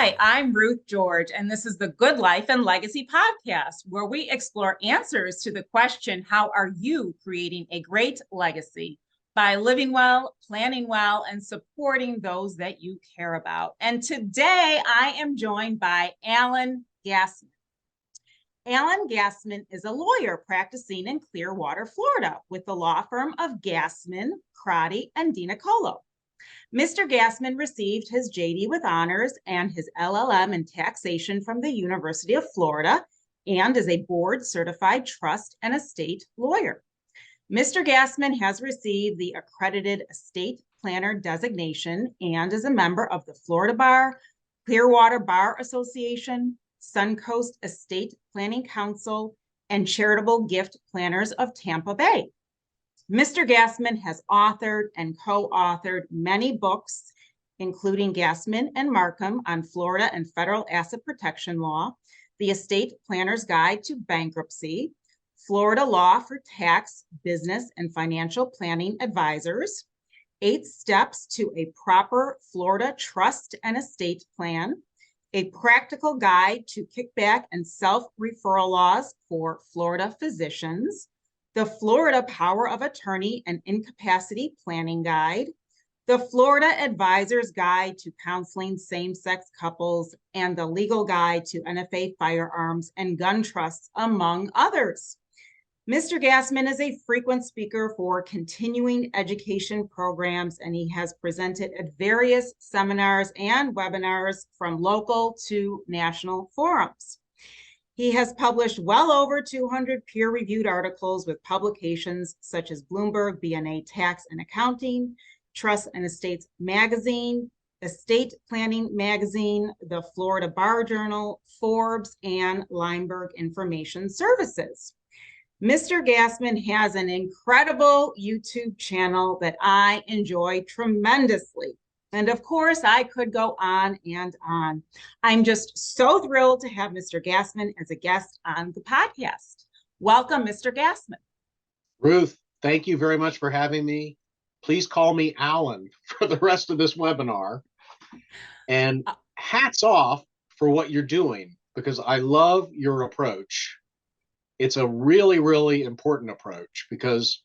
Hi, I'm Ruth George, and this is the Good Life and Legacy podcast, where we explore answers to the question, how are you creating a great legacy by living well, planning well, and supporting those that you care about? And today I am joined by Alan Gassman. Alan Gassman is a lawyer practicing in Clearwater, Florida, with the law firm of Gassman, Creditor, and DiNiccolo. Mr. Gassman received his JD with honors and his LL.M in taxation from the University of Florida and is a board-certified trust and estate lawyer. Mr. Gassman has received the accredited estate planner designation and is a member of the Florida Bar, Clearwater Bar Association, Suncoast Estate Planning Council, and Charitable Gift Planners of Tampa Bay. Mr. Gassman has authored and co-authored many books, including Gassman and Markham on Florida and federal asset protection law, The Estate Planner's Guide to Bankruptcy, Florida Law for Tax, Business, and Financial Planning Advisors, 8 Steps to a Proper Florida Trust and Estate Plan, a practical guide to kickback and self-referral laws for Florida physicians, the Florida Power of Attorney and Incapacity Planning Guide, the Florida Advisor's Guide to Counseling Same-Sex Couples, and the Legal Guide to NFA Firearms and Gun Trusts, among others. Mr. Gassman is a frequent speaker for continuing education programs, and he has presented at various seminars and webinars from local to national forums. He has published well over 200 peer-reviewed articles with publications such as Bloomberg, BNA Tax and Accounting, Trust and Estates Magazine, Estate Planning Magazine, the Florida Bar Journal, Forbes, and Lineberg Information Services. Mr. Gassman has an incredible YouTube channel that I enjoy tremendously. And of course, I could go on and on. I'm just so thrilled to have Mr. Gassman as a guest on the podcast. Welcome, Mr. Gassman. Ruth, thank you very much for having me. Please call me Alan for the rest of this webinar. And hats off for what you're doing, because I love your approach. It's a really, really important approach, because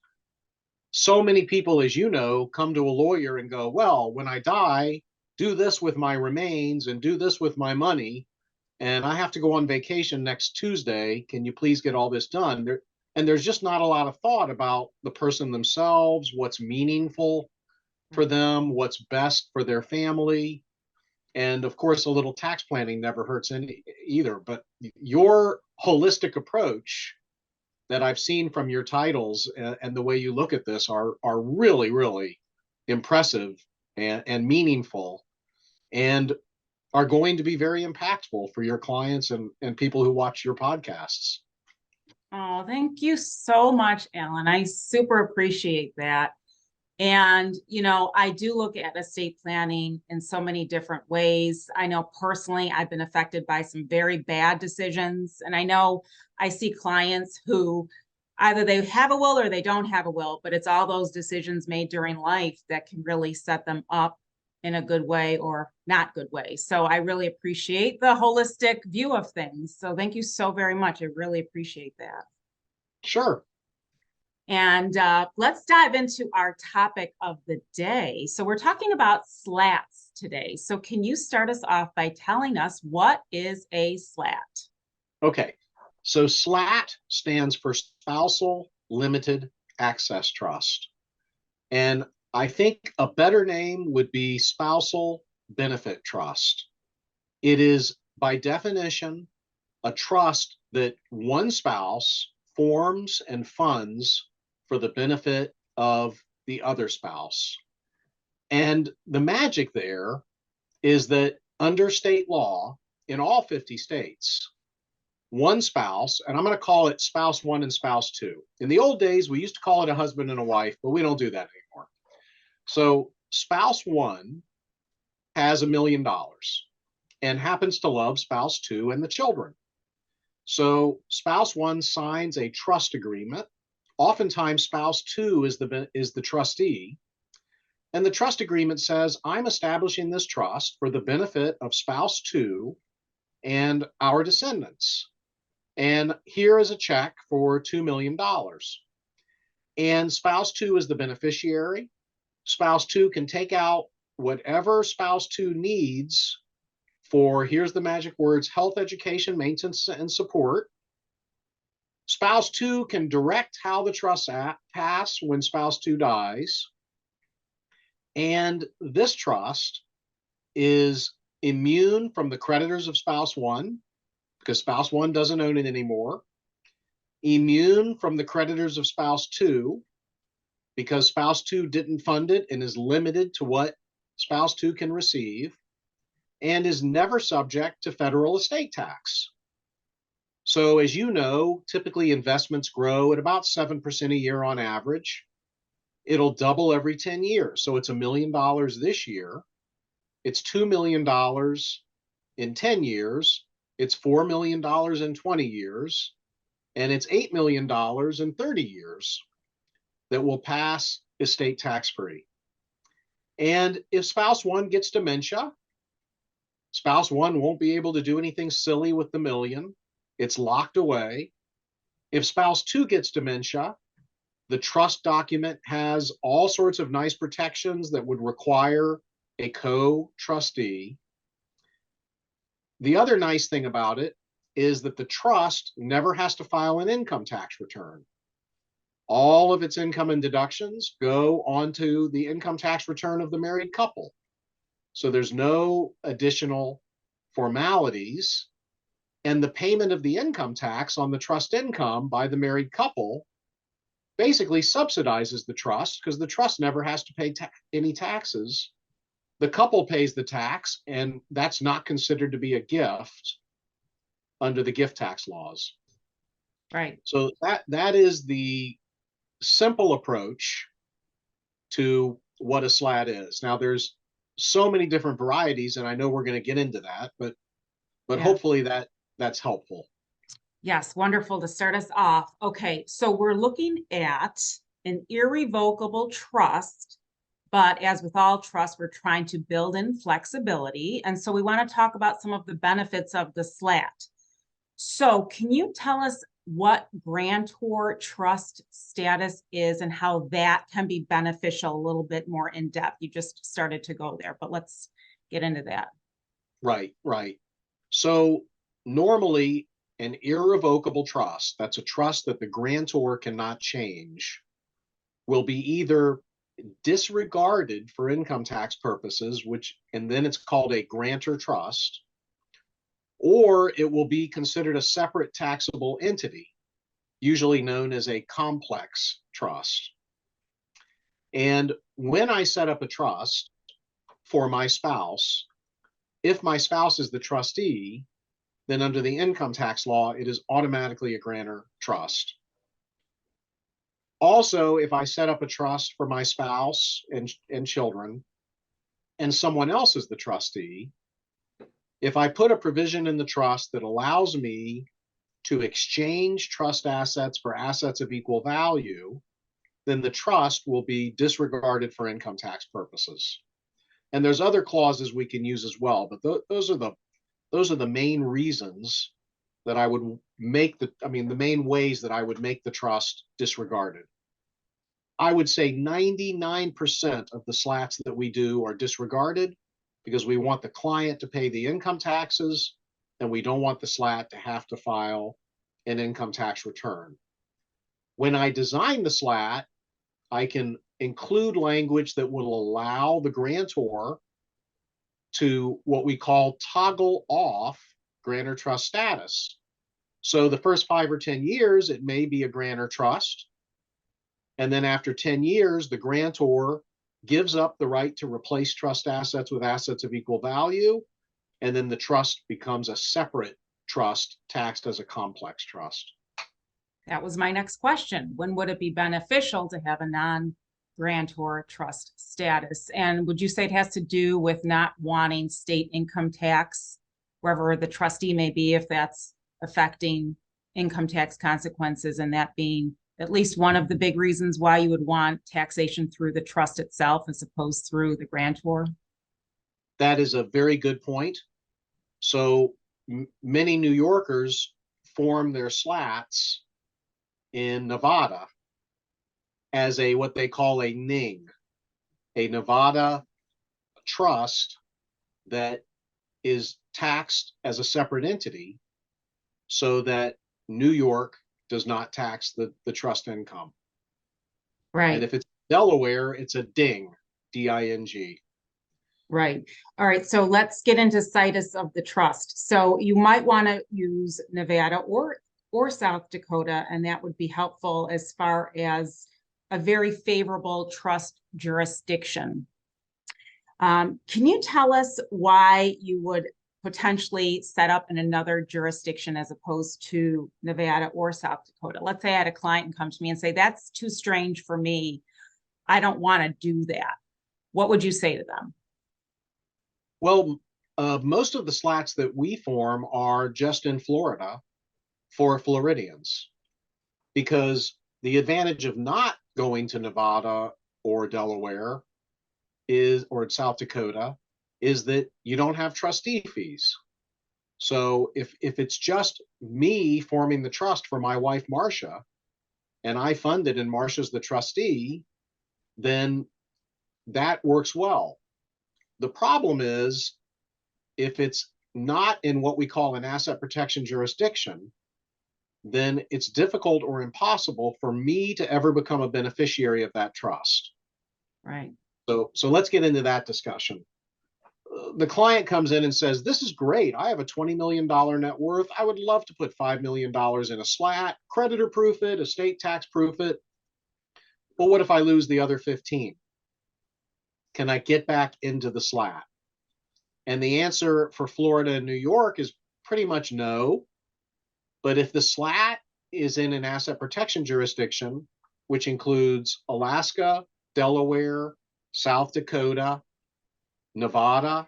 so many people, as you know, come to a lawyer and go, well, when I die, do this with my remains and do this with my money, and I have to go on vacation next Tuesday. Can you please get all this done? And there's just not a lot of thought about the person themselves, what's meaningful for them, what's best for their family. And of course, a little tax planning never hurts either. But your holistic approach that I've seen from your titles and the way you look at this are really, really impressive and meaningful, and are going to be very impactful for your clients and people who watch your podcasts. Oh, thank you so much, Alan. I super appreciate that. And, you know, I do look at estate planning in so many different ways. I know personally, I've been affected by some very bad decisions. And I know I see clients who either they have a will or they don't have a will, but it's all those decisions made during life that can really set them up in a good way or not good way. So I really appreciate the holistic view of things. So thank you so very much. I really appreciate that. Sure. And let's dive into our topic of the day. So we're talking about SLATs today. So can you start us off by telling us what is a SLAT? Okay. So SLAT stands for Spousal Limited Access Trust. And I think a better name would be Spousal Benefit Trust. It is, by definition, a trust that one spouse forms and funds for the benefit of the other spouse. And the magic there is that under state law, in all 50 states, one spouse, and I'm going to call it spouse one and spouse two. In the old days, we used to call it a husband and a wife, but we don't do that anymore. So spouse one has $1 million and happens to love spouse two and the children. So spouse one signs a trust agreement. Oftentimes, spouse two is the trustee, And the trust agreement says, I'm establishing this trust for the benefit of spouse 2 and our descendants. And here is a check for $2 million. And spouse 2 is the beneficiary. Spouse 2 can take out whatever spouse 2 needs for, here's the magic words, health, education, maintenance, and support. Spouse 2 can direct how the trusts pass when spouse 2 dies. And this trust is immune from the creditors of spouse 1, because spouse 1 doesn't own it anymore. Immune from the creditors of spouse 2, because spouse 2 didn't fund it and is limited to what spouse 2 can receive, and is never subject to federal estate tax. So as you know, typically investments grow at about 7% a year on average. It'll double every 10 years. So it's $1 million this year. It's $2 million in 10 years. It's $4 million in 20 years. And it's $8 million in 30 years that will pass estate tax free. And if spouse 1 gets dementia, spouse 1 won't be able to do anything silly with the million. It's locked away. If spouse 2 gets dementia, the trust document has all sorts of nice protections that would require a co-trustee. The other nice thing about it is that the trust never has to file an income tax return. All of its income and deductions go onto the income tax return of the married couple. So there's no additional formalities. And the payment of the income tax on the trust income by the married couple basically subsidizes the trust, because the trust never has to pay any taxes. The couple pays the tax, and that's not considered to be a gift under the gift tax laws. Right. So that is the simple approach to what a SLAT is. Now, there's so many different varieties, and I know we're going to get into that, but Yeah. hopefully that's helpful. Yes, wonderful to start us off. Okay, so we're looking at an irrevocable trust, but as with all trusts, we're trying to build in flexibility. And so we want to talk about some of the benefits of the SLAT. So can you tell us what grantor trust status is and how that can be beneficial a little bit more in depth? You just started to go there, but let's get into that. Right. So normally an irrevocable trust, that's a trust that the grantor cannot change, will be either disregarded for income tax purposes, and then it's called a grantor trust, or it will be considered a separate taxable entity, usually known as a complex trust. And when I set up a trust for my spouse, if my spouse is the trustee, then under the income tax law, it is automatically a grantor trust. Also, if I set up a trust for my spouse and children, and someone else is the trustee, if I put a provision in the trust that allows me to exchange trust assets for assets of equal value, then the trust will be disregarded for income tax purposes. And there's other clauses we can use as well, but those are the main reasons that I would make the main ways that I would make the trust disregarded. I would say 99% of the SLATs that we do are disregarded because we want the client to pay the income taxes and we don't want the SLAT to have to file an income tax return. When I design the SLAT, I can include language that will allow the grantor to what we call toggle off grantor trust status. So the first 5 or 10 years, it may be a grantor trust. And then after 10 years, the grantor gives up the right to replace trust assets with assets of equal value. And then the trust becomes a separate trust taxed as a complex trust. That was my next question. When would it be beneficial to have a non-grantor trust status? And would you say it has to do with not wanting state income tax, wherever the trustee may be, if that's affecting income tax consequences and that being at least one of the big reasons why you would want taxation through the trust itself as opposed through the grantor? That is a very good point. So many New Yorkers form their SLATs in Nevada as a what they call a NING, a Nevada trust that is taxed as a separate entity so that New York does not tax the trust income. Right. And if it's Delaware, it's a DING, D-I-N-G. Right. All right. So let's get into situs of the trust. So you might want to use Nevada or South Dakota, and that would be helpful as far as a very favorable trust jurisdiction. Can you tell us why you would potentially set up in another jurisdiction as opposed to Nevada or South Dakota? Let's say I had a client come to me and say, that's too strange for me. I don't want to do that. What would you say to them? Well, most of the SLATs that we form are just in Florida for Floridians, because the advantage of not going to Nevada or Delaware or South Dakota is that you don't have trustee fees. So if it's just me forming the trust for my wife, Marcia, and I fund it and Marcia's the trustee, then that works well. The problem is if it's not in what we call an asset protection jurisdiction, then it's difficult or impossible for me to ever become a beneficiary of that trust. Right. So let's get into that discussion. The client comes in and says, this is great. I have a $20 million net worth. I would love to put $5 million in a SLAT, creditor proof it, estate tax proof it. But what if I lose the other 15? Can I get back into the SLAT? And the answer for Florida and New York is pretty much no. But if the SLAT is in an asset protection jurisdiction, which includes Alaska, Delaware, South Dakota, Nevada,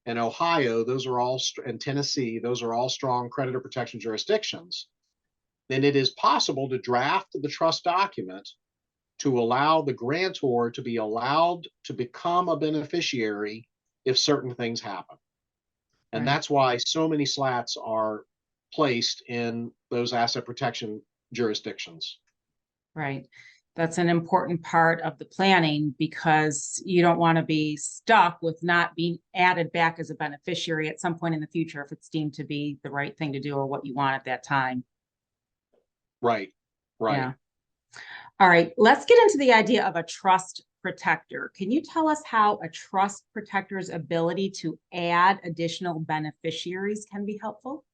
and Ohio, those are all, and Tennessee, those are all strong creditor protection jurisdictions, then it is possible to draft the trust document to allow the grantor to be allowed to become a beneficiary if certain things happen. And Right. that's why so many SLATs are placed in those asset protection jurisdictions. Right. That's an important part of the planning because you don't want to be stuck with not being added back as a beneficiary at some point in the future if it's deemed to be the right thing to do or what you want at that time. Right. Right. Yeah. All right. Let's get into the idea of a trust protector. Can you tell us how a trust protector's ability to add additional beneficiaries can be helpful?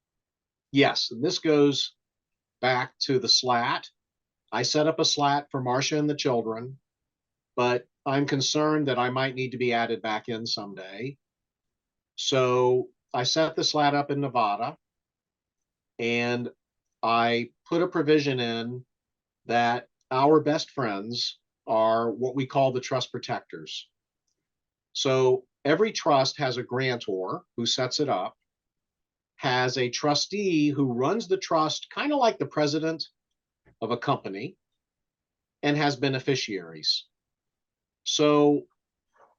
Yes. And this goes back to the SLAT. I set up a SLAT for Marcia and the children, but I'm concerned that I might need to be added back in someday. So I set the SLAT up in Nevada and I put a provision in that our best friends are what we call the trust protectors. So every trust has a grantor who sets it up, has a trustee who runs the trust, kind of like the president of a company, and has beneficiaries. So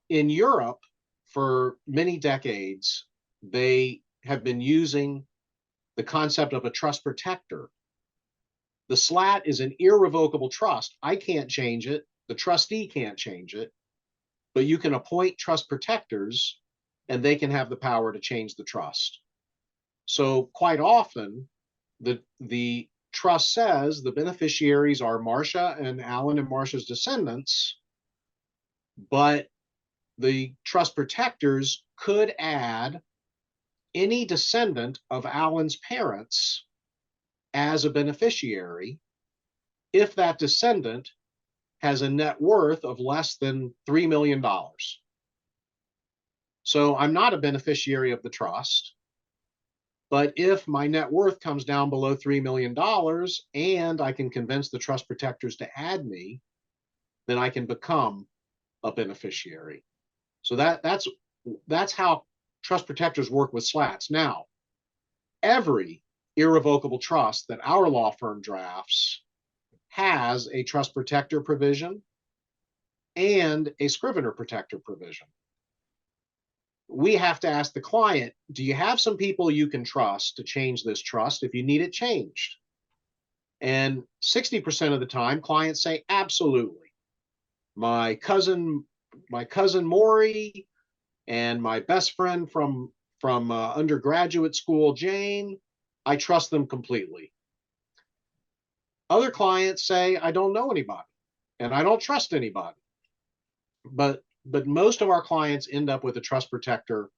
in Europe, for many decades, they have been using the concept of a trust protector. The SLAT is an irrevocable trust. I can't change it. The trustee can't change it. But you can appoint trust protectors and they can have the power to change the trust. So quite often, the trust says the beneficiaries are Marcia and Alan and Marcia's descendants, but the trust protectors could add any descendant of Alan's parents as a beneficiary if that descendant has a net worth of less than $3 million. So I'm not a beneficiary of the trust, but if my net worth comes down below $3 million and I can convince the trust protectors to add me, then I can become a beneficiary. So that's how trust protectors work with SLATs. Now, every irrevocable trust that our law firm drafts has a trust protector provision and a scrivener protector provision. We have to ask the client, do you have some people you can trust to change this trust if you need it changed? And 60% of the time, clients say, absolutely. My cousin Maury and my best friend from undergraduate school, Jane, I trust them completely. Other clients say, I don't know anybody and I don't trust anybody. But most of our clients end up with a trust protector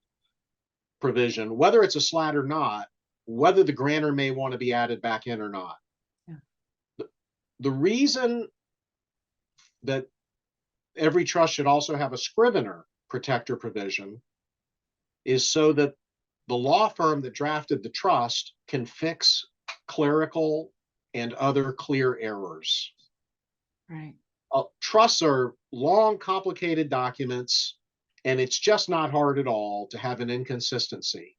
provision, whether it's a SLAT or not, whether the grantor may want to be added back in or not. Yeah. The reason that every trust should also have a scrivener protector provision is so that the law firm that drafted the trust can fix clerical and other clear errors. Right. Trusts are long, complicated documents, and it's just not hard at all to have an inconsistency.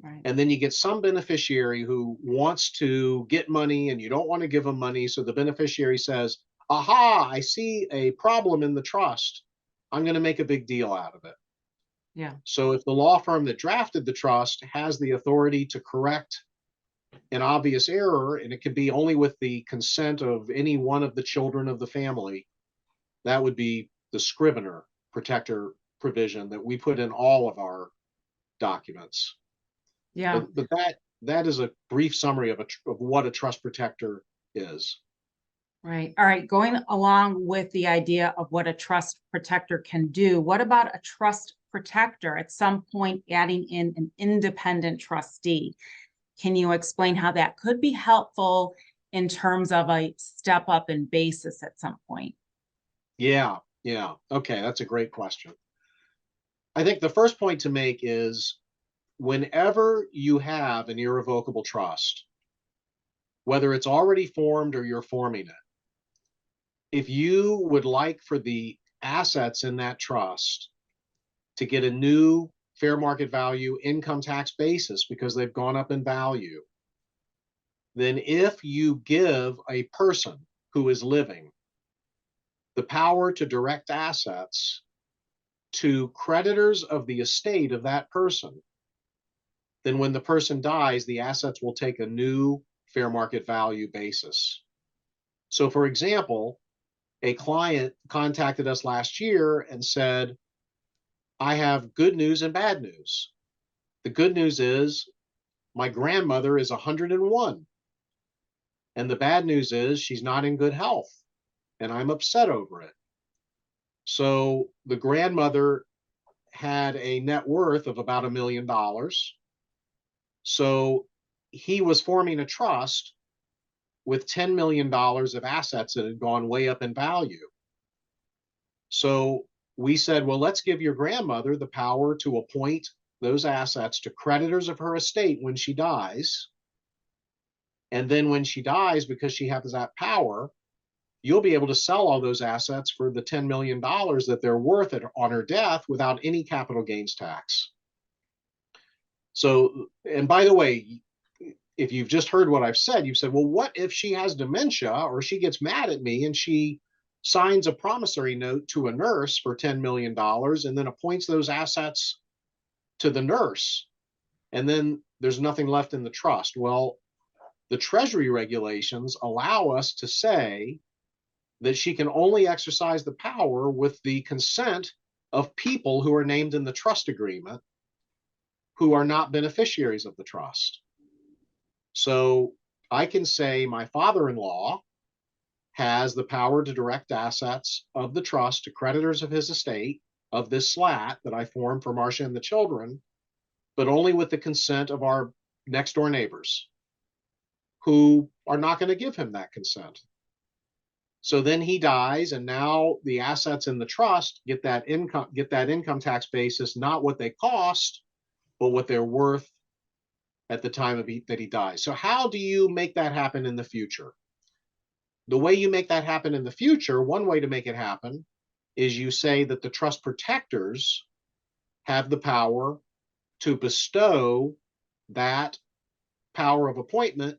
Right. And then you get some beneficiary who wants to get money and you don't want to give them money. So the beneficiary says, aha, I see a problem in the trust. I'm going to make a big deal out of it. Yeah. So if the law firm that drafted the trust has the authority to correct an obvious error, and it could be only with the consent of any one of the children of the family, that would be the scrivener protector provision that we put in all of our documents. Yeah. But that is a brief summary of what a trust protector is. Right. All right. Going along with the idea of what a trust protector can do, what about a trust protector at some point adding in an independent trustee? Can you explain how that could be helpful in terms of a step up in basis at some point? Yeah. Okay, that's a great question. I think the first point to make is whenever you have an irrevocable trust, whether it's already formed or you're forming it, if you would like for the assets in that trust to get a new fair market value income tax basis because they've gone up in value, then if you give a person who is living the power to direct assets to creditors of the estate of that person, then when the person dies, the assets will take a new fair market value basis. So for example, a client contacted us last year and said, I have good news and bad news. The good news is my grandmother is 101. And the bad news is she's not in good health and I'm upset over it. So the grandmother had a net worth of about $1 million. So he was forming a trust with $10 million of assets that had gone way up in value. So we said, well, let's give your grandmother the power to appoint those assets to creditors of her estate when she dies. And then when she dies, because she has that power, you'll be able to sell all those assets for the $10 million that they're worth on her death without any capital gains tax. So, and by the way, if you've just heard what I've said, you've said, well, what if she has dementia or she gets mad at me and she signs a promissory note to a nurse for $10 million and then appoints those assets to the nurse, and then there's nothing left in the trust? Well, the Treasury regulations allow us to say that she can only exercise the power with the consent of people who are named in the trust agreement who are not beneficiaries of the trust. So I can say my father-in-law has the power to direct assets of the trust to creditors of his estate of this SLAT that I formed for Marcia and the children, but only with the consent of our next door neighbors who are not going to give him that consent. So then he dies, and now the assets in the trust get that income tax basis, not what they cost, but what they're worth at the time that he dies. So how do you make that happen in the future? The way you make that happen in the future, one way to make it happen is you say that the trust protectors have the power to bestow that power of appointment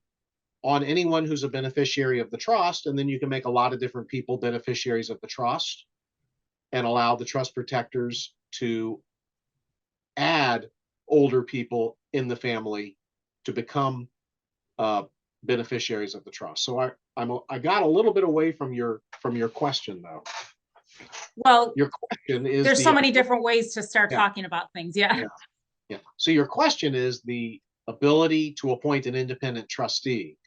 on anyone who's a beneficiary of the trust, and then you can make a lot of different people beneficiaries of the trust and allow the trust protectors to add older people in the family to become beneficiaries of the trust. So I got a little bit away from your question though. Well, Your question is there's so many different ways to start talking about things. Yeah. So your question is the ability to appoint an independent trustee.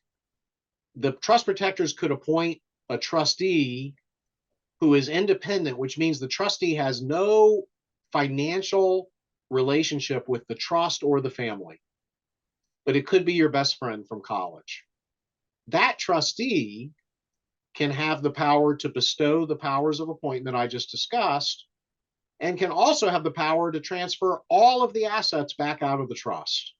The trust protectors could appoint a trustee who is independent, which means the trustee has no financial relationship with the trust or the family, but it could be your best friend from college. That trustee can have the power to bestow the powers of appointment I just discussed, and can also have the power to transfer all of the assets back out of the trust.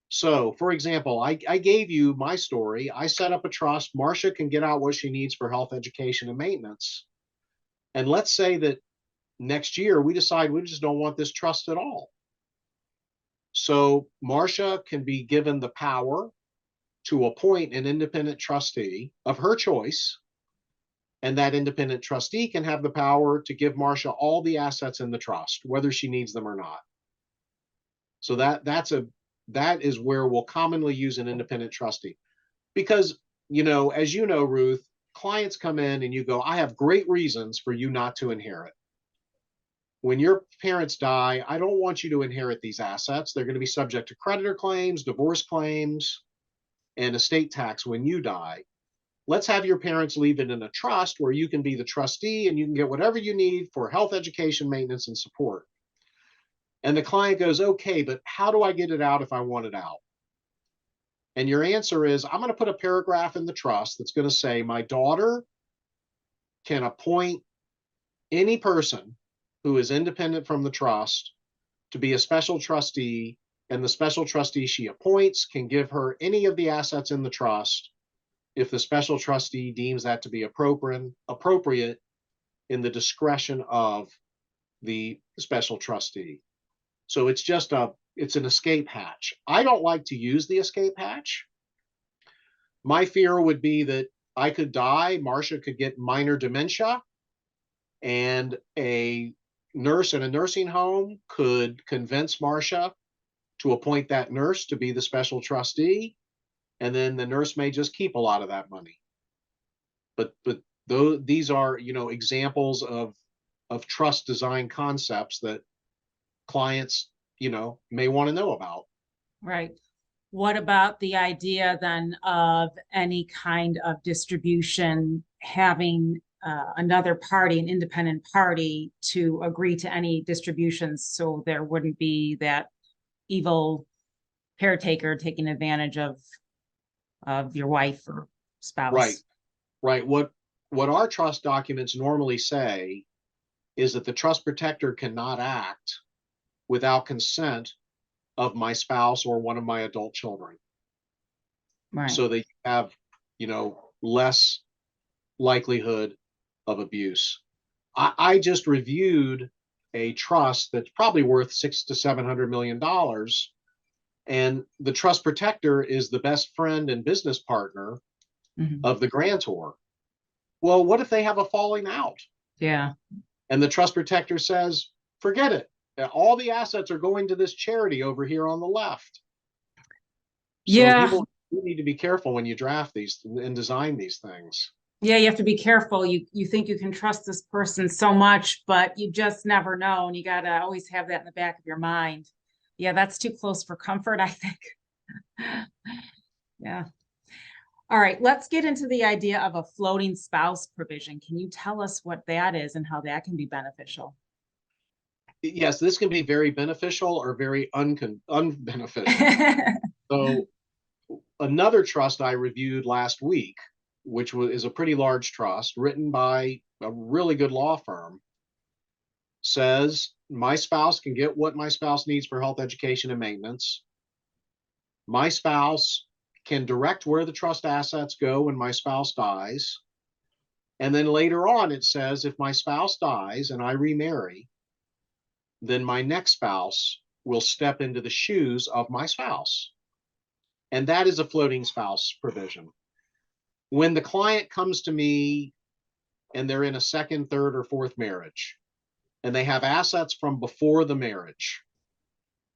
So, for example, I gave you my story. I set up a trust. Marcia can get out what she needs for health, education, and maintenance. And let's say that next year we decide we just don't want this trust at all. So Marcia can be given the power to appoint an independent trustee of her choice, and that independent trustee can have the power to give Marcia all the assets in the trust, whether she needs them or not. So that is where we'll commonly use an independent trustee. Because, as you know, Ruth, clients come in and you go, I have great reasons for you not to inherit. When your parents die, I don't want you to inherit these assets. They're going to be subject to creditor claims, divorce claims, and estate tax when you die. Let's have your parents leave it in a trust where you can be the trustee and you can get whatever you need for health, education, maintenance, and support. And the client goes, okay, but how do I get it out if I want it out? And your answer is, I'm going to put a paragraph in the trust that's going to say, my daughter can appoint any person who is independent from the trust to be a special trustee, and the special trustee she appoints can give her any of the assets in the trust if the special trustee deems that to be appropriate in the discretion of the special trustee. So it's an escape hatch. I don't like to use the escape hatch. My fear would be that I could die, Marcia could get minor dementia, and a nurse in a nursing home could convince Marcia to appoint that nurse to be the special trustee, and then the nurse may just keep a lot of that money. But these are, examples of trust design concepts that clients, may want to know about. Right. What about the idea then of any kind of distribution having another party, an independent party, to agree to any distributions, so there wouldn't be that evil caretaker taking advantage of your wife or spouse? Right. What our trust documents normally say is that the trust protector cannot act without consent of my spouse or one of my adult children. Right. So they have, less likelihood of abuse. I just reviewed a trust that's probably worth $600 to $700 million, and the trust protector is the best friend and business partner of the grantor. Well, what if they have a falling out? Yeah. And the trust protector says, forget it. All the assets are going to this charity over here on the left. So people need to be careful when you draft these and design these things. Yeah, you have to be careful. You think you can trust this person so much, but you just never know. And you got to always have that in the back of your mind. Yeah, that's too close for comfort, I think. Yeah. All right, let's get into the idea of a floating spouse provision. Can you tell us what that is and how that can be beneficial? Yes, this can be very beneficial or very unbeneficial. So another trust I reviewed last week, which is a pretty large trust written by a really good law firm, says my spouse can get what my spouse needs for health, education, and maintenance. My spouse can direct where the trust assets go when my spouse dies. And then later on, it says if my spouse dies and I remarry, then my next spouse will step into the shoes of my spouse. And that is a floating spouse provision. When the client comes to me and they're in a second, third, or fourth marriage, and they have assets from before the marriage,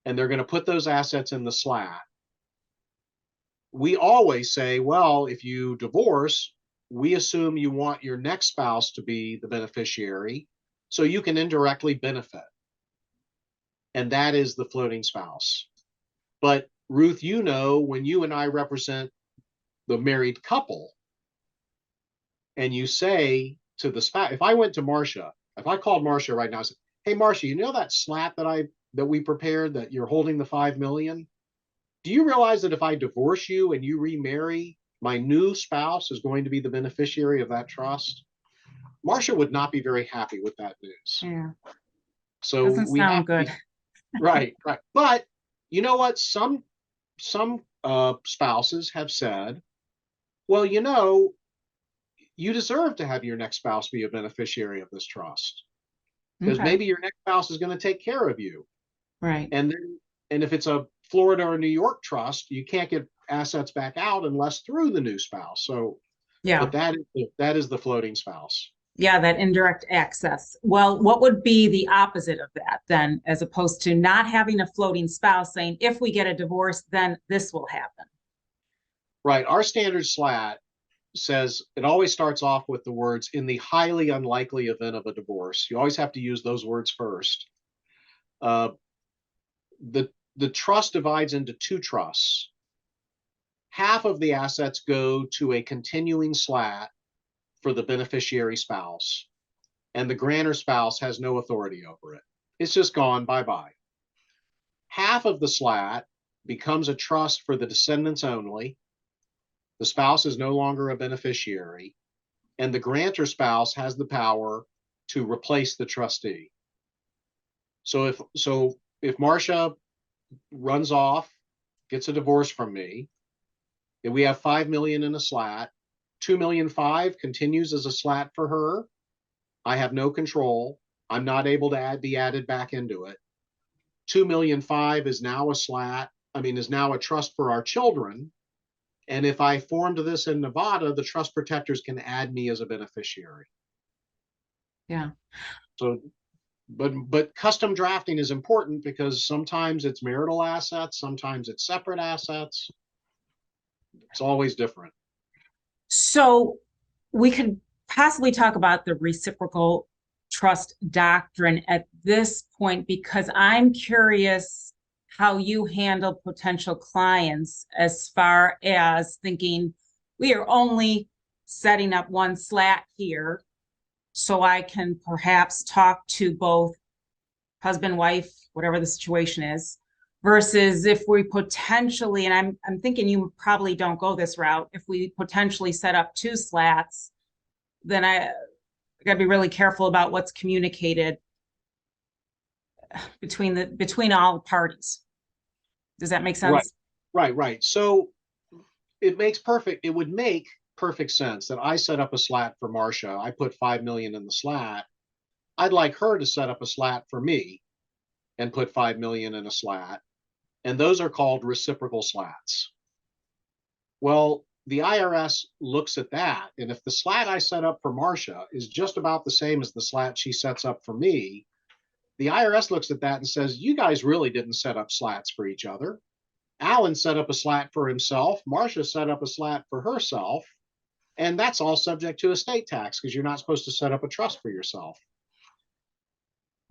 and they're going to put those assets in the SLAT, we always say, well, if you divorce, we assume you want your next spouse to be the beneficiary so you can indirectly benefit. And that is the floating spouse. But Ruth, you know, when you and I represent the married couple, and you say to the spouse, if I went to Marcia, if I called Marcia right now and said, hey, Marcia, you know that SLAT that we prepared that you're holding the 5 million? Do you realize that if I divorce you and you remarry, my new spouse is going to be the beneficiary of that trust? Marcia would not be very happy with that news. Yeah. So Doesn't we have sound good. right. But you know what? Some spouses have said, well, you know, you deserve to have your next spouse be a beneficiary of this trust because Okay. maybe your next spouse is going to take care of you. Right. And if it's a Florida or New York trust, you can't get assets back out unless through the new spouse. So, Yeah. but that is the floating spouse. Yeah, that indirect access. Well, what would be the opposite of that then, as opposed to not having a floating spouse saying, if we get a divorce, then this will happen? Right. Our standard SLAT says it always starts off with the words, in the highly unlikely event of a divorce. You always have to use those words first. The trust divides into two trusts. Half of the assets go to a continuing SLAT for the beneficiary spouse, and the grantor spouse has no authority over it. It's just gone, bye-bye. Half of the SLAT becomes a trust for the descendants only. The spouse is no longer a beneficiary, and the grantor spouse has the power to replace the trustee. So if Marcia runs off, gets a divorce from me, and we have 5 million in a SLAT, 2 million 5 continues as a SLAT for her. I have no control. I'm not able to be added back into it. 2 million 5 is now a SLAT. Is now a trust for our children. And if I formed this in Nevada, the trust protectors can add me as a beneficiary. Yeah. So, but custom drafting is important because sometimes it's marital assets, sometimes it's separate assets. It's always different. So we could possibly talk about the reciprocal trust doctrine at this point, because I'm curious how you handle potential clients as far as thinking we are only setting up one SLAT here, so I can perhaps talk to both husband, wife, whatever the situation is, versus if we potentially, and I'm thinking you probably don't go this route, if we potentially set up two SLATs, then I gotta be really careful about what's communicated between all parties. Does that make sense? Right. So it would make perfect sense that I set up a SLAT for Marcia. I put 5 million in the SLAT. I'd like her to set up a SLAT for me and put 5 million in a SLAT. And those are called reciprocal SLATs. Well, the IRS looks at that. And if the SLAT I set up for Marcia is just about the same as the SLAT she sets up for me, the IRS looks at that and says, you guys really didn't set up SLATs for each other. Alan set up a SLAT for himself. Marcia set up a SLAT for herself. And that's all subject to estate tax because you're not supposed to set up a trust for yourself.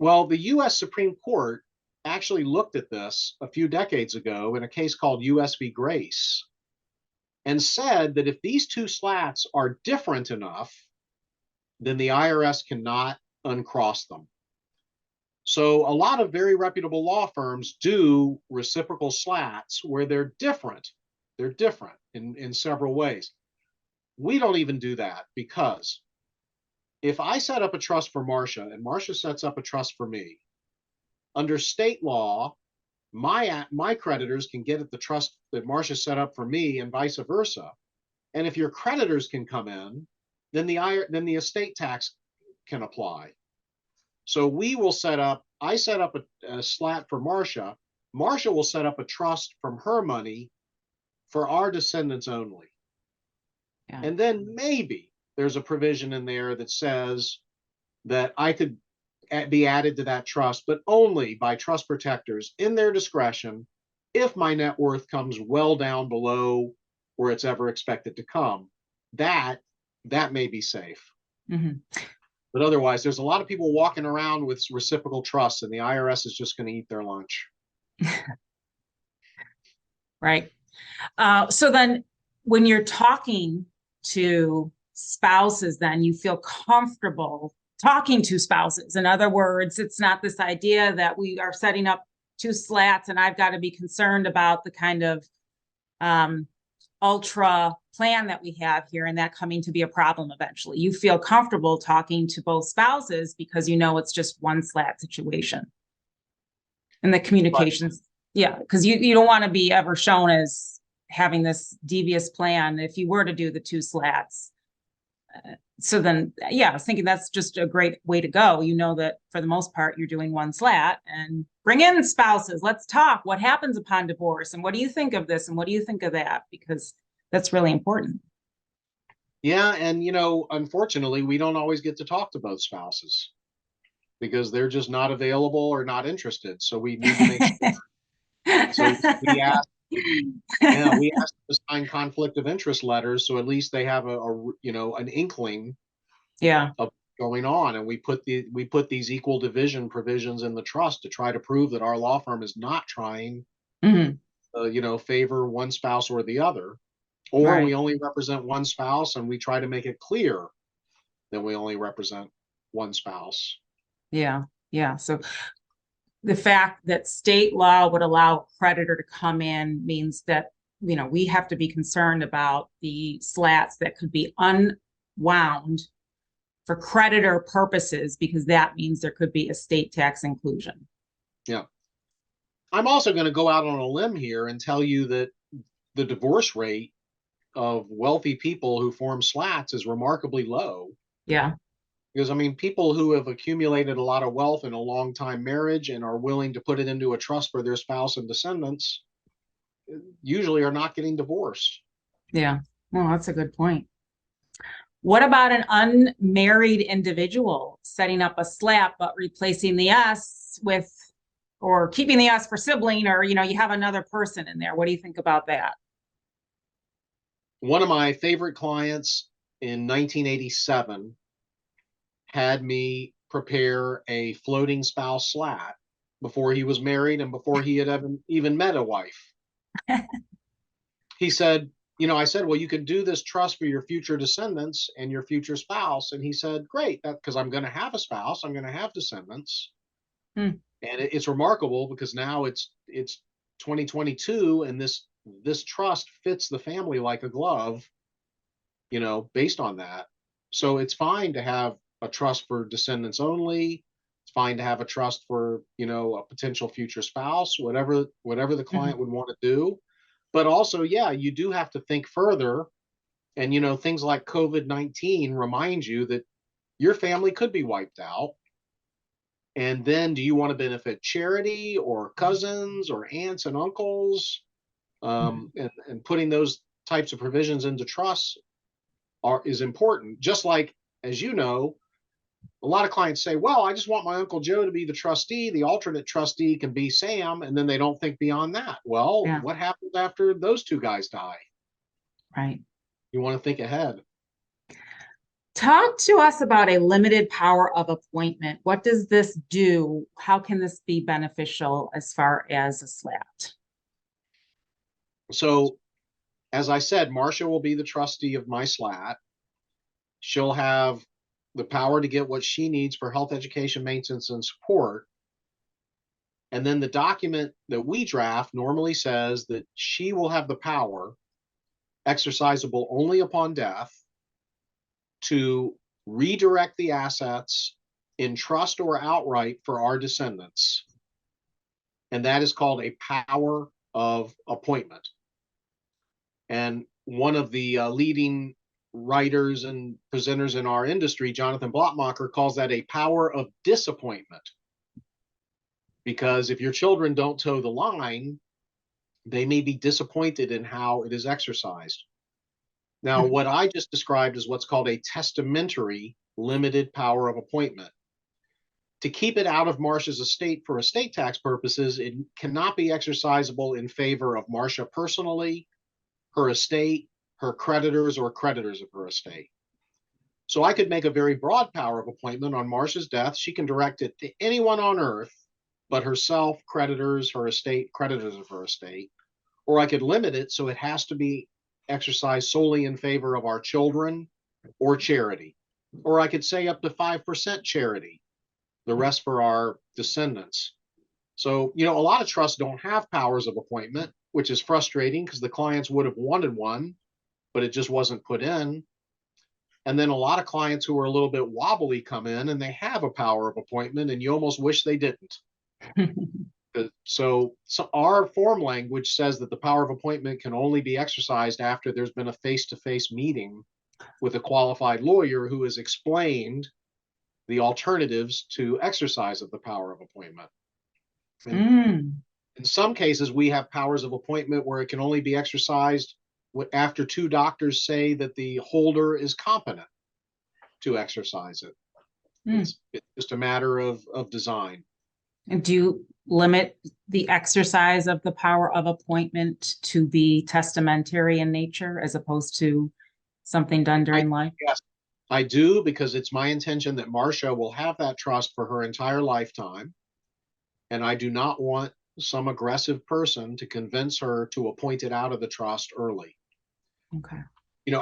Well, the US Supreme Court actually looked at this a few decades ago in a case called US v. Grace and said that if these two SLATs are different enough, then the IRS cannot uncross them. So a lot of very reputable law firms do reciprocal SLATs where they're different. They're different in several ways. We don't even do that because if I set up a trust for Marcia and Marcia sets up a trust for me, under state law, my creditors can get at the trust that Marcia set up for me and vice versa. And if your creditors can come in, then the estate tax can apply. So I set up a SLAT for Marcia. Marcia will set up a trust from her money for our descendants only. Yeah. And then maybe there's a provision in there that says that I could be added to that trust, but only by trust protectors in their discretion if my net worth comes well down below where it's ever expected to come. That may be safe. Mhm. But otherwise, there's a lot of people walking around with reciprocal trusts, and the IRS is just going to eat their lunch. Right. So then when you're talking to spouses, then you feel comfortable talking to spouses. In other words, it's not this idea that we are setting up two SLATs and I've got to be concerned about the kind of ultra plan that we have here and that coming to be a problem eventually. You feel comfortable talking to both spouses because you know it's just one SLAT situation. And the communications, yeah, because you don't want to be ever shown as having this devious plan if you were to do the two SLATs. So then, yeah, I was thinking that's just a great way to go. You know that for the most part, you're doing one SLAT and bring in spouses. Let's talk. What happens upon divorce? And what do you think of this? And what do you think of that? Because that's really important. Yeah. And, unfortunately, we don't always get to talk to both spouses because they're just not available or not interested. So we need to make sure. So we ask, yeah, we ask to sign conflict of interest letters. So at least they have an inkling Yeah. of going on. And we put these equal division provisions in the trust to try to prove that our law firm is not trying, favor one spouse or the other, or Right. we only represent one spouse and we try to make it clear that we only represent one spouse. Yeah. Yeah. So the fact that state law would allow a creditor to come in means that, we have to be concerned about the SLATs that could be unwound for creditor purposes, because that means there could be estate tax inclusion. Yeah. I'm also going to go out on a limb here and tell you that the divorce rate of wealthy people who form SLATs is remarkably low. Yeah. Because, people who have accumulated a lot of wealth in a long time marriage and are willing to put it into a trust for their spouse and descendants usually are not getting divorced. Yeah. Well, that's a good point. What about an unmarried individual setting up a SLAT but replacing the S with, or keeping the S for sibling, or, you have another person in there? What do you think about that? One of my favorite clients in 1987 had me prepare a floating spouse SLAT before he was married and before he had even met a wife. He said, I said, well, you can do this trust for your future descendants and your future spouse. And he said, great, because I'm going to have a spouse, I'm going to have descendants. And it's remarkable because now it's 2022 and this trust fits the family like a glove, based on that. So it's fine to have a trust for descendants only. It's fine to have a trust for, a potential future spouse, whatever the client would want to do. But also, yeah, you do have to think further. And, things like COVID-19 remind you that your family could be wiped out. And then do you want to benefit charity or cousins or aunts and uncles? And putting those types of provisions into trusts is important. Just like, as you know, a lot of clients say, well, I just want my Uncle Joe to be the trustee. The alternate trustee can be Sam. And then they don't think beyond that. Well, what happens after those two guys die? Right. You want to think ahead. Talk to us about a limited power of appointment. What does this do? How can this be beneficial as far as a SLAT? So, as I said, Marcia will be the trustee of my SLAT. She'll have the power to get what she needs for health, education, maintenance, and support. And then the document that we draft normally says that she will have the power, exercisable only upon death, to redirect the assets in trust or outright for our descendants. And that is called a power of appointment. And one of the leading writers and presenters in our industry, Jonathan Blottmacher, calls that a power of disappointment. Because if your children don't toe the line, they may be disappointed in how it is exercised. Now, what I just described is what's called a testamentary limited power of appointment. To keep it out of Marcia's estate for estate tax purposes, it cannot be exercisable in favor of Marcia personally, her estate, her creditors, or creditors of her estate. So I could make a very broad power of appointment on Marcia's death. She can direct it to anyone on earth but herself, creditors, her estate, creditors of her estate. Or I could limit it so it has to be exercised solely in favor of our children or charity. Or I could say up to 5% charity, the rest for our descendants. So, a lot of trusts don't have powers of appointment, which is frustrating because the clients would have wanted one, but it just wasn't put in. And then a lot of clients who are a little bit wobbly come in and they have a power of appointment and you almost wish they didn't. So our form language says that the power of appointment can only be exercised after there's been a face-to-face meeting with a qualified lawyer who has explained the alternatives to exercise of the power of appointment. In some cases, we have powers of appointment where it can only be exercised after two doctors say that the holder is competent to exercise it. It's just a matter of design. And do you limit the exercise of the power of appointment to be testamentary in nature as opposed to something done during life? Yes, I do, because it's my intention that Marcia will have that trust for her entire lifetime. And I do not want some aggressive person to convince her to appoint it out of the trust early. Okay.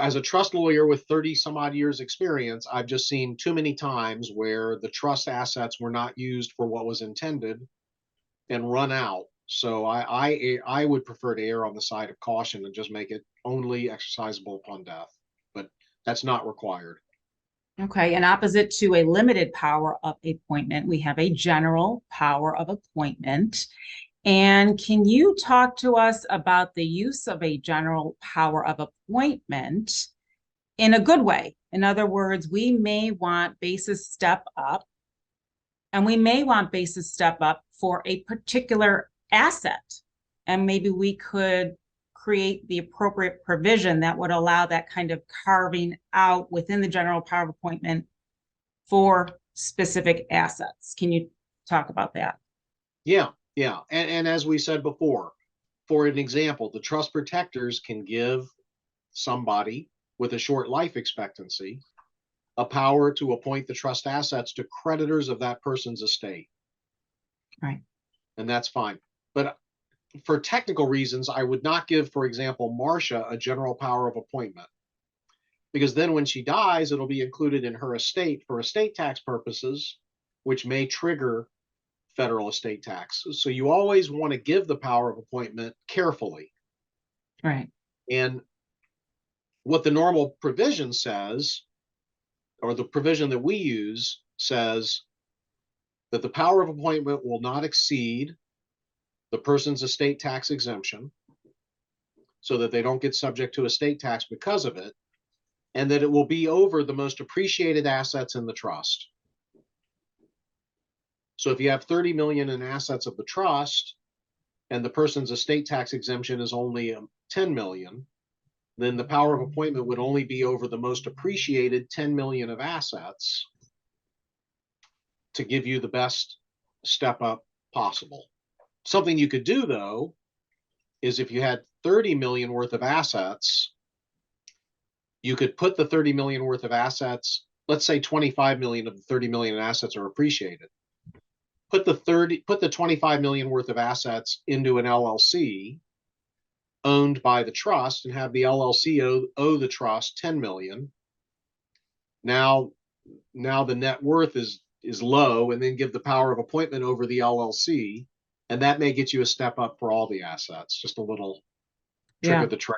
As a trust lawyer with 30 some odd years experience, I've just seen too many times where the trust assets were not used for what was intended and run out. So I would prefer to err on the side of caution and just make it only exercisable upon death, but that's not required. Okay, and opposite to a limited power of appointment, we have a general power of appointment. And can you talk to us about the use of a general power of appointment in a good way? In other words, we may want basis step up, and we may want basis step up for a particular asset. And maybe we could create the appropriate provision that would allow that kind of carving out within the general power of appointment for specific assets. Can you talk about that? Yeah. And as we said before, for an example, the trust protectors can give somebody with a short life expectancy a power to appoint the trust assets to creditors of that person's estate. Right. And that's fine. But for technical reasons, I would not give, for example, Marcia a general power of appointment, because then when she dies, it'll be included in her estate for estate tax purposes, which may trigger federal estate tax. So you always want to give the power of appointment carefully. Right. And what the normal provision says, or the provision that we use, says that the power of appointment will not exceed the person's estate tax exemption, so that they don't get subject to estate tax because of it, and that it will be over the most appreciated assets in the trust. So if you have 30 million in assets of the trust and the person's estate tax exemption is only 10 million, then the power of appointment would only be over the most appreciated 10 million of assets to give you the best step up possible. Something you could do, though, is if you had 30 million worth of assets, you could put the 30 million worth of assets, let's say 25 million of the 30 million in assets are appreciated. Put the 25 million worth of assets into an LLC owned by the trust and have the LLC owe the trust 10 million. Now the net worth is low, and then give the power of appointment over the LLC, and that may get you a step up for all the assets. Just a little trick of the trade.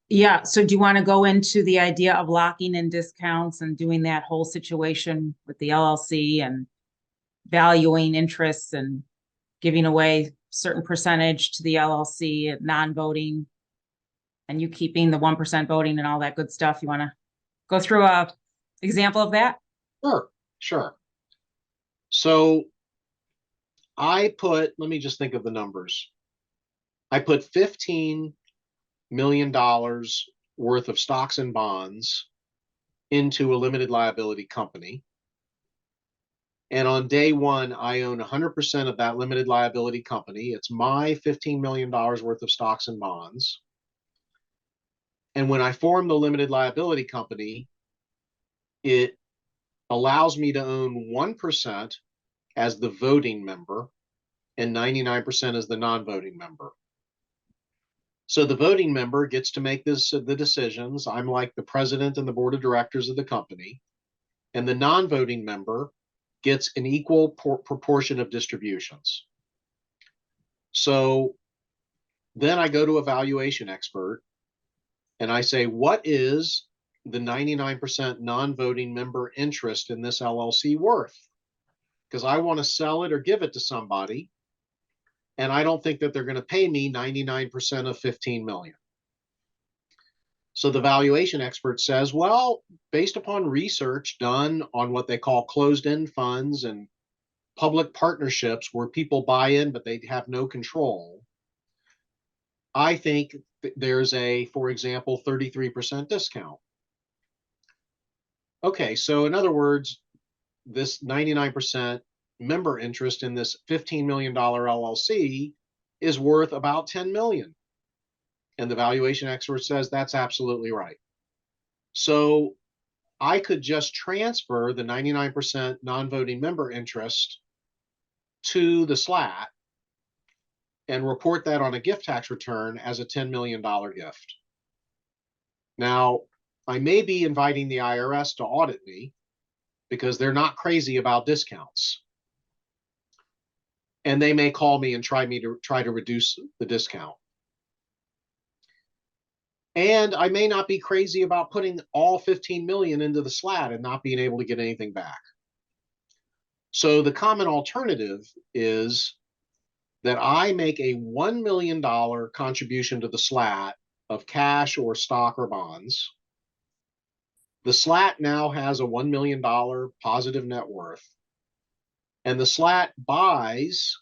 Yeah. So do you want to go into the idea of locking in discounts and doing that whole situation with the LLC and valuing interests and giving away certain percentage to the LLC and non-voting, and you keeping the 1% voting and all that good stuff? You want to go through a example of that? Sure. So let me just think of the numbers. I put $15 million worth of stocks and bonds into a limited liability company. And on day one, I own 100% of that limited liability company. It's my $15 million worth of stocks and bonds. And when I form the limited liability company, it allows me to own 1% as the voting member and 99% as the non-voting member. So the voting member gets to make the decisions. I'm like the president and the board of directors of the company. And the non-voting member gets an equal proportion of distributions. So then I go to a valuation expert and I say, what is the 99% non-voting member interest in this LLC worth? Because I want to sell it or give it to somebody. And I don't think that they're going to pay me 99% of 15 million. So the valuation expert says, well, based upon research done on what they call closed-end funds and public partnerships where people buy in, but they have no control, I think there's a, for example, 33% discount. Okay, so in other words, this 99% member interest in this $15 million LLC is worth about 10 million. And the valuation expert says that's absolutely right. So I could just transfer the 99% non-voting member interest to the SLAT and report that on a gift tax return as a $10 million gift. Now, I may be inviting the IRS to audit me because they're not crazy about discounts. And they may call me and try to reduce the discount. And I may not be crazy about putting all 15 million into the SLAT and not being able to get anything back. So the common alternative is that I make a $1 million contribution to the SLAT of cash or stock or bonds. The SLAT now has a $1 million positive net worth. And the SLAT buys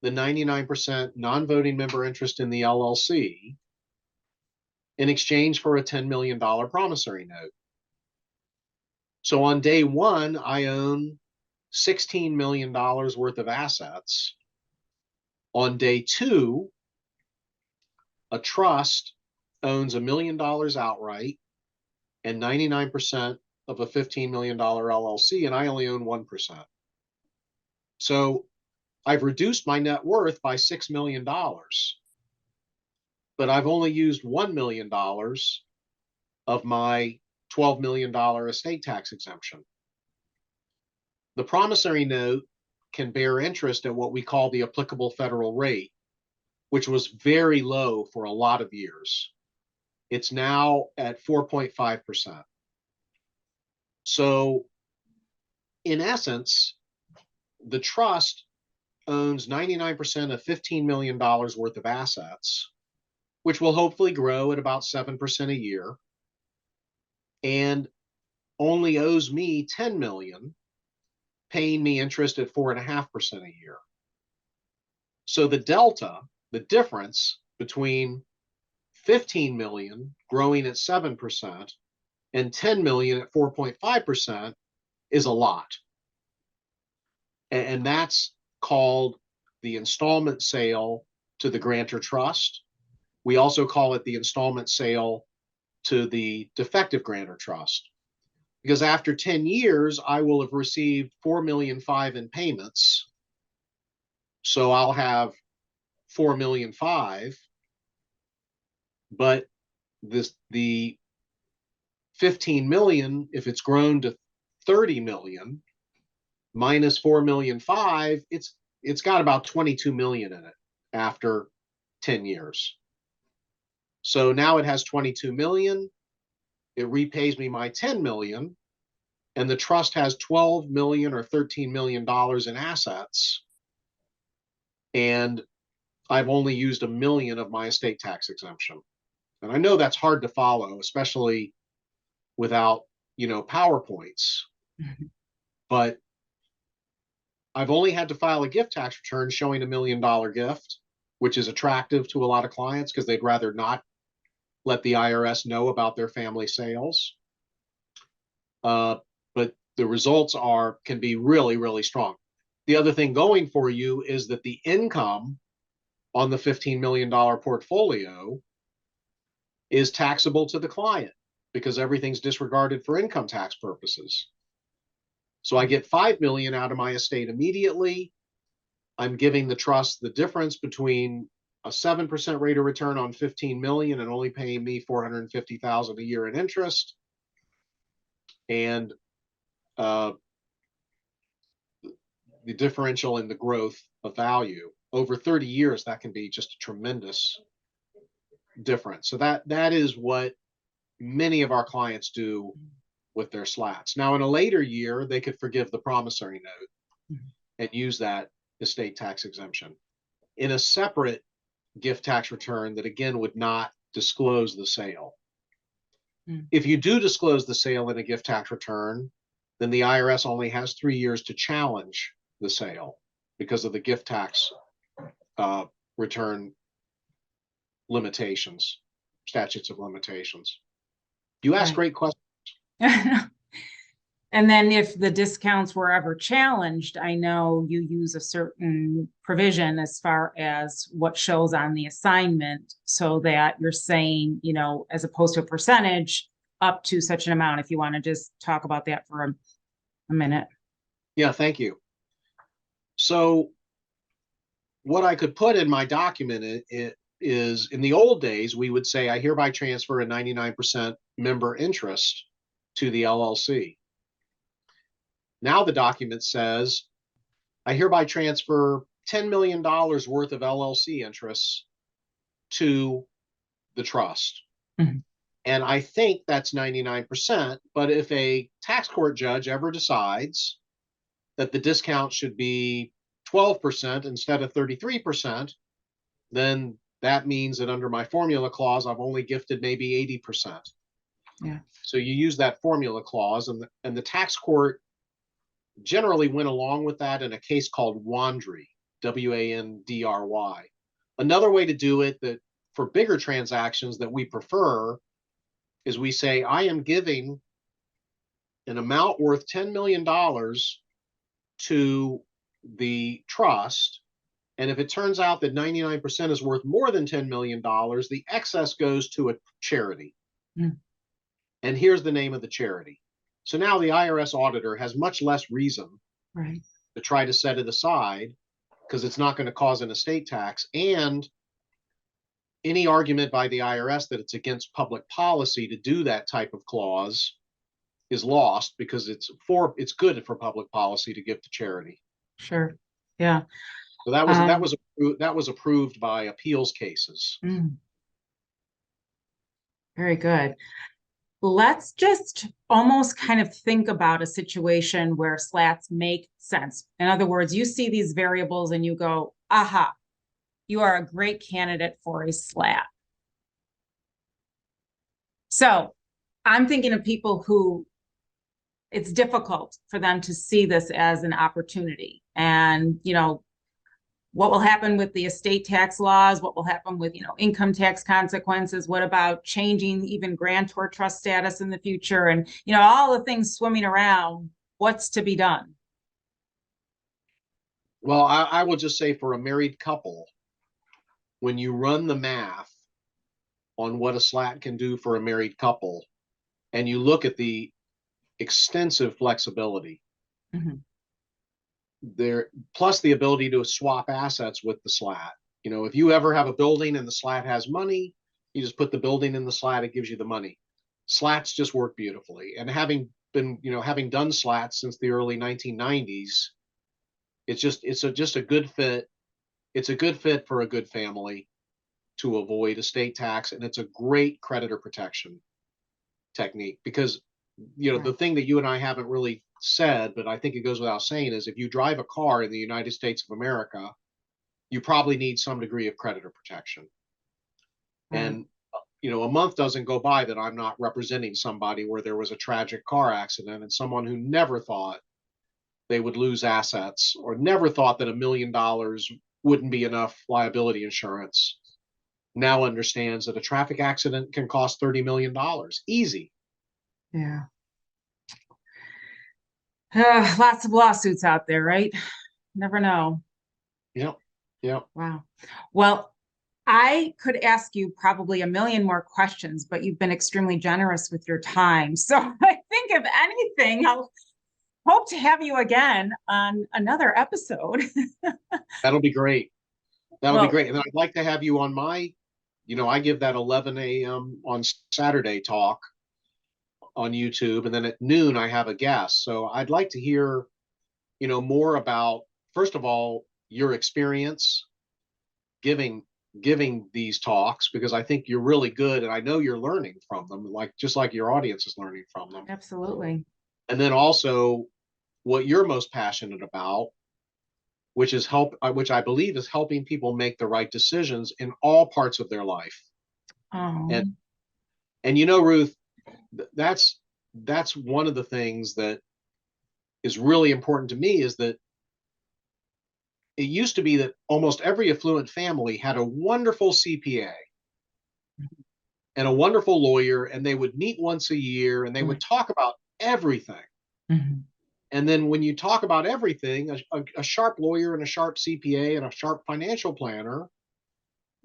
the 99% non-voting member interest in the LLC in exchange for a $10 million promissory note. So on day one, I own $16 million worth of assets. On day two, a trust owns $1 million outright and 99% of a $15 million LLC, and I only own 1%. So I've reduced my net worth by $6 million, but I've only used $1 million of my $12 million estate tax exemption. The promissory note can bear interest at what we call the applicable federal rate, which was very low for a lot of years. It's now at 4.5%. So in essence, the trust owns 99% of $15 million worth of assets, which will hopefully grow at about 7% a year, and only owes me 10 million, paying me interest at 4.5% a year. So the delta, the difference between 15 million growing at 7% and 10 million at 4.5% is a lot. And that's called the installment sale to the grantor trust. We also call it the installment sale to the defective grantor trust. Because after 10 years, I will have received 4.5 million in payments. So I'll have 4.5 million, but the 15 million, if it's grown to 30 million minus 4.5 million, it's got about 22 million in it after 10 years. So now it has 22 million. It repays me my 10 million, and the trust has 12 million or $13 million in assets. And I've only used $1 million of my estate tax exemption. And I know that's hard to follow, especially without, PowerPoints. But I've only had to file a gift tax return showing $1 million gift, which is attractive to a lot of clients because they'd rather not let the IRS know about their family sales. But the results can be really, really strong. The other thing going for you is that the income on the $15 million portfolio is taxable to the client because everything's disregarded for income tax purposes. So I get $5 million out of my estate immediately. I'm giving the trust the difference between a 7% rate of return on 15 million and only paying me 450,000 a year in interest. And the differential in the growth of value over 30 years, that can be just a tremendous difference. So that is what many of our clients do with their SLATs. Now, in a later year, they could forgive the promissory note and use that estate tax exemption in a separate gift tax return that, again, would not disclose the sale. If you do disclose the sale in a gift tax return, then the IRS only has 3 years to challenge the sale because of the gift tax return limitations, statutes of limitations. You ask great questions. And then if the discounts were ever challenged, I know you use a certain provision as far as what shows on the assignment so that you're saying, you know, as opposed to a percentage up to such an amount. If you want to just talk about that for a minute. Yeah, thank you. So what I could put in my document is in the old days, we would say, I hereby transfer a 99% member interest to the LLC. Now the document says, I hereby transfer $10 million worth of LLC interests to the trust. And I think that's 99%, but if a tax court judge ever decides that the discount should be 12% instead of 33%, then that means that under my formula clause, I've only gifted maybe 80%. Yeah. So you use that formula clause, and the tax court generally went along with that in a case called Wandry, W-A-N-D-R-Y. Another way to do it that for bigger transactions that we prefer is we say, I am giving an amount worth $10 million to the trust. And if it turns out that 99% is worth more than $10 million, the excess goes to a charity. And here's the name of the charity. So now the IRS auditor has much less reason to try to set it aside because it's not going to cause an estate tax. And any argument by the IRS that it's against public policy to do that type of clause is lost because it's good for public policy to give to charity. Sure. Yeah. So that was approved by appeals cases. Very good. Let's just almost kind of think about a situation where SLATs make sense. In other words, you see these variables and you go, aha, you are a great candidate for a SLAT. So I'm thinking of people who it's difficult for them to see this as an opportunity. And, you know, what will happen with the estate tax laws? What will happen with, you know, income tax consequences? What about changing even grantor trust status in the future? And, you know, all the things swimming around, what's to be done? Well, I will just say for a married couple, when you run the math on what a SLAT can do for a married couple, and you look at the extensive flexibility, there, plus the ability to swap assets with the SLAT. You know, if you ever have a building and the SLAT has money, you just put the building in the SLAT, it gives you the money. SLATs just work beautifully. And having done SLATs since the early 1990s, it's just a good fit. It's a good fit for a good family to avoid estate tax, and it's a great creditor protection technique because, you know, the thing that you and I haven't really said, but I think it goes without saying, is if you drive a car in the United States of America, you probably need some degree of creditor protection. And, you know, a month doesn't go by that I'm not representing somebody where there was a tragic car accident and someone who never thought they would lose assets or never thought that $1 million wouldn't be enough liability insurance now understands that a traffic accident can cost $30 million. Easy. Yeah. Lots of lawsuits out there, right? Never know. Yep. Yep. Wow. Well, I could ask you probably a million more questions, but you've been extremely generous with your time. So I think if anything, I'll hope to have you again on another episode. That'll be great. That'll be Well, great. And I'd like to have you on my, I give that 11 a.m. on Saturday talk on YouTube. And then at noon, I have a guest. So I'd like to hear, more about, first of all, your experience giving these talks, because I think you're really good and I know you're learning from them, just like your audience is learning from them. absolutely. And then also what you're most passionate about, which I believe is helping people make the right decisions in all parts of their life. Oh. And Ruth, that's one of the things that is really important to me, is that it used to be that almost every affluent family had a wonderful CPA and a wonderful lawyer, and they would meet once a year and they would talk about everything. Mm-hmm. And then when you talk about everything, a sharp lawyer and a sharp CPA and a sharp financial planner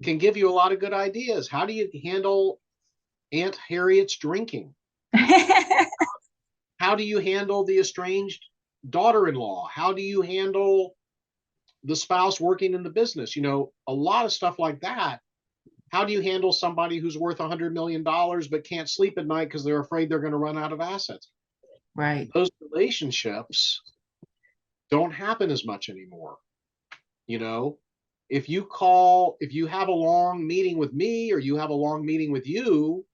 can give you a lot of good ideas. How do you handle Aunt Harriet's drinking? How do you handle the estranged daughter-in-law? How do you handle the spouse working in the business? A lot of stuff like that. How do you handle somebody who's worth $100 million but can't sleep at night because they're afraid they're going to run out of assets? Right. Those relationships don't happen as much anymore. If you have a long meeting with me or you have a long meeting with you,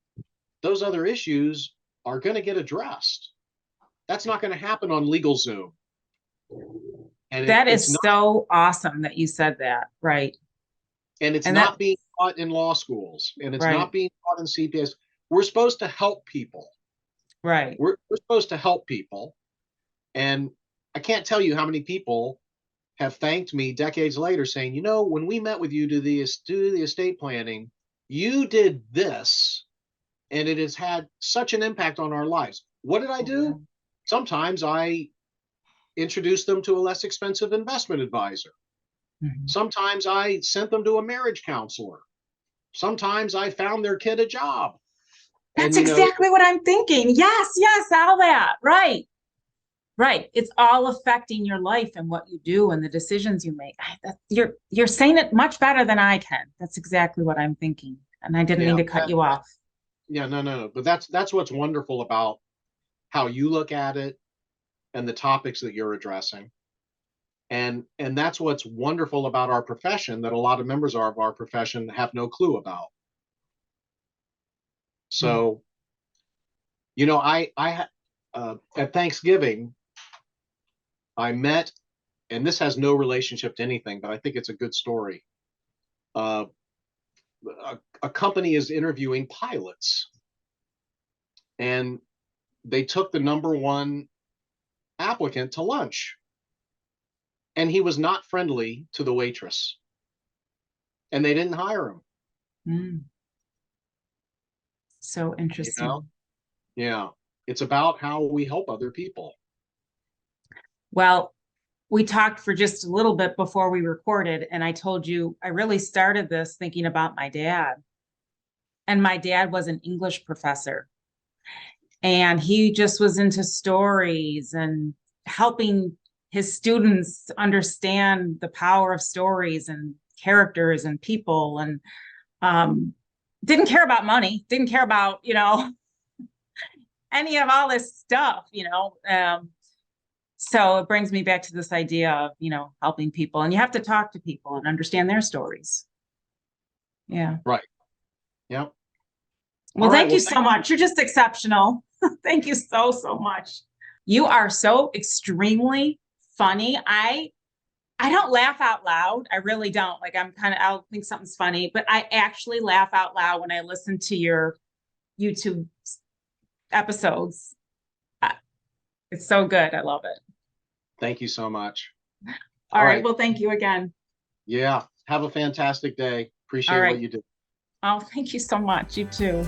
those other issues are going to get addressed. That's not going to happen on LegalZoom. And That it's is not, so awesome that you said that. Right. and it's And not being taught in law schools, and it's right. not being taught in CPAs. We're supposed to help people. Right. We're supposed to help people. And I can't tell you how many people have thanked me decades later saying, when we met with you to do the estate planning, you did this, and it has had such an impact on our lives. What did I do? Sometimes I introduced them to a less expensive investment advisor. Mm-hmm. Sometimes I sent them to a marriage counselor. Sometimes I found their kid a job. That's exactly what I'm thinking. Yes, all that. Right. Right. It's all affecting your life and what you do and the decisions you make. You're saying it much better than I can. That's exactly what I'm thinking. And I didn't mean to cut you off. Yeah, no. But that's what's wonderful about how you look at it and the topics that you're addressing. And that's what's wonderful about our profession, that a lot of members of our profession have no clue about. So, I at Thanksgiving, I met, and this has no relationship to anything, but I think it's a good story. A company is interviewing pilots, and they took the number one applicant to lunch, and he was not friendly to the waitress, and they didn't hire him. So interesting. Yeah, it's about how we help other people. Well, we talked for just a little bit before we recorded, and I told you I really started this thinking about my dad. And my dad was an English professor, and he just was into stories and helping his students understand the power of stories and characters and people, and didn't care about money, didn't care about, any of all this stuff, so it brings me back to this idea of, helping people, and you have to talk to people and understand their stories. Yeah. Right. Yep. Well, thank you so much. You're just exceptional. Thank you so, so much. You are so extremely funny. I don't laugh out loud. I really don't. Like, I'll think something's funny, but I actually laugh out loud when I listen to your YouTube episodes. It's so good. I love it. Thank you so much. All right. Well, thank you again. Yeah. Have a fantastic day. All Appreciate what right. you do. Oh, thank you so much. You too.